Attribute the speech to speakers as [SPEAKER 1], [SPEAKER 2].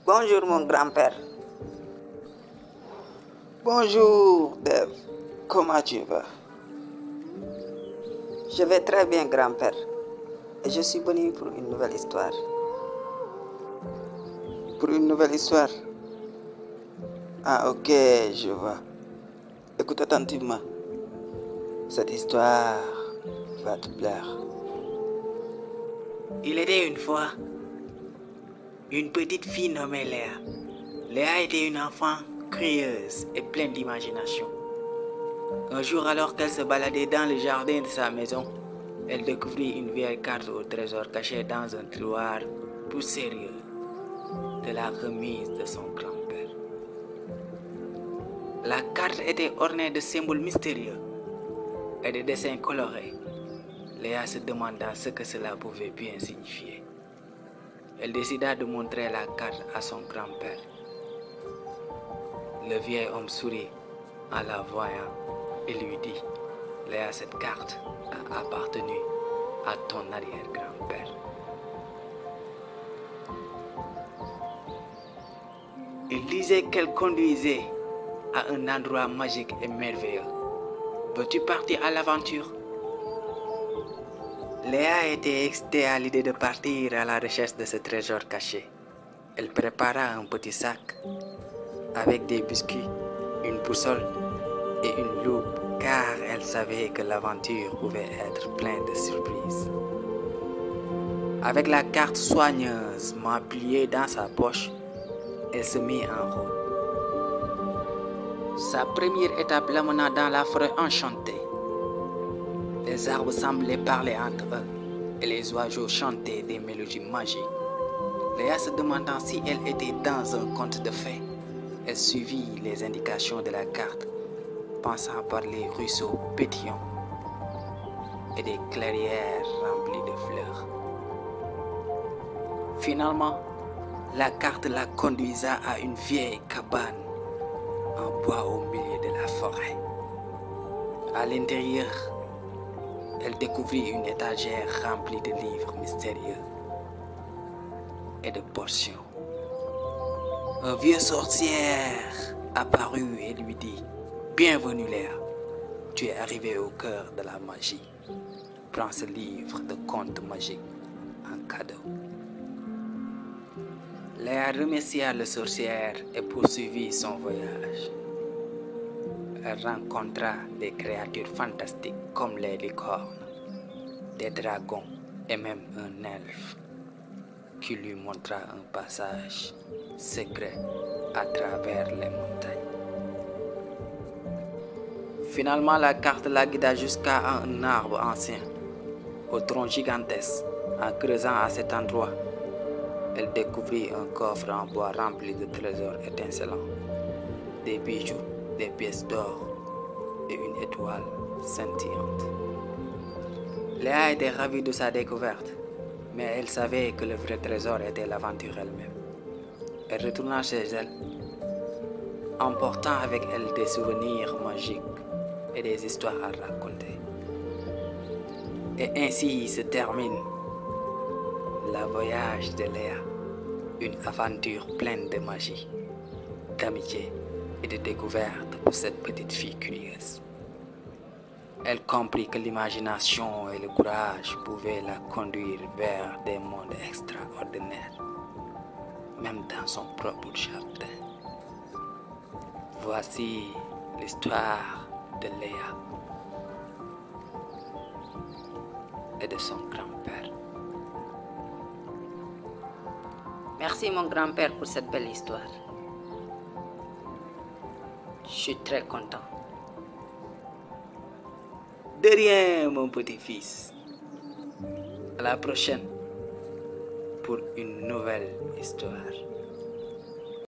[SPEAKER 1] Bonjour mon grand-père. Bonjour Dave. Comment tu vas? Je vais très bien grand-père. Et je suis venu pour une nouvelle histoire. Pour une nouvelle histoire? Ah ok, je vois. Écoute attentivement. Cette histoire va te plaire.
[SPEAKER 2] Il était une fois une petite fille nommée Léa. Léa était une enfant curieuse et pleine d'imagination. Un jour, alors qu'elle se baladait dans le jardin de sa maison, elle découvrit une vieille carte au trésor cachée dans un tiroir poussiéreux de la remise de son grand-père. La carte était ornée de symboles mystérieux et de dessins colorés. Léa se demanda ce que cela pouvait bien signifier. Elle décida de montrer la carte à son grand-père. Le vieil homme sourit en la voyant et lui dit: Léa, cette carte a appartenu à ton arrière-grand-père. Il disait qu'elle conduisait à un endroit magique et merveilleux. Veux-tu partir à l'aventure? Léa était excitée à l'idée de partir à la recherche de ce trésor caché. Elle prépara un petit sac avec des biscuits, une boussole et une loupe, car elle savait que l'aventure pouvait être pleine de surprises. Avec la carte soigneusement pliée dans sa poche, elle se mit en route. Sa première étape l'amena dans la forêt enchantée. Les arbres semblaient parler entre eux et les oiseaux chantaient des mélodies magiques. Léa se demandant si elle était dans un conte de fées. Elle suivit les indications de la carte, passant par les ruisseaux pétillants et des clairières remplies de fleurs. Finalement, la carte la conduisa à une vieille cabane en bois au milieu de la forêt. À l'intérieur, elle découvrit une étagère remplie de livres mystérieux et de potions. Un vieux sorcier apparut et lui dit: Bienvenue Léa, tu es arrivée au cœur de la magie. Prends ce livre de contes magiques en cadeau. Léa remercia le sorcier et poursuivit son voyage. Elle rencontra des créatures fantastiques comme les licornes, des dragons et même un elfe qui lui montra un passage secret à travers les montagnes. Finalement, la carte la guida jusqu'à un arbre ancien, au tronc gigantesque. En creusant à cet endroit, elle découvrit un coffre en bois rempli de trésors étincelants, des bijoux, des pièces d'or et une étoile scintillante. Léa était ravie de sa découverte, mais elle savait que le vrai trésor était l'aventure elle-même. Elle retourna chez elle, emportant avec elle des souvenirs magiques et des histoires à raconter. Et ainsi se termine le voyage de Léa, une aventure pleine de magie, d'amitié et de découverte pour cette petite fille curieuse. Elle comprit que l'imagination et le courage pouvaient la conduire vers des mondes extraordinaires, même dans son propre jardin. Voici l'histoire de Léa et de son grand-père.
[SPEAKER 1] Merci mon grand-père pour cette belle histoire. Je suis très content.
[SPEAKER 2] De rien, mon petit-fils. À la prochaine pour une nouvelle histoire.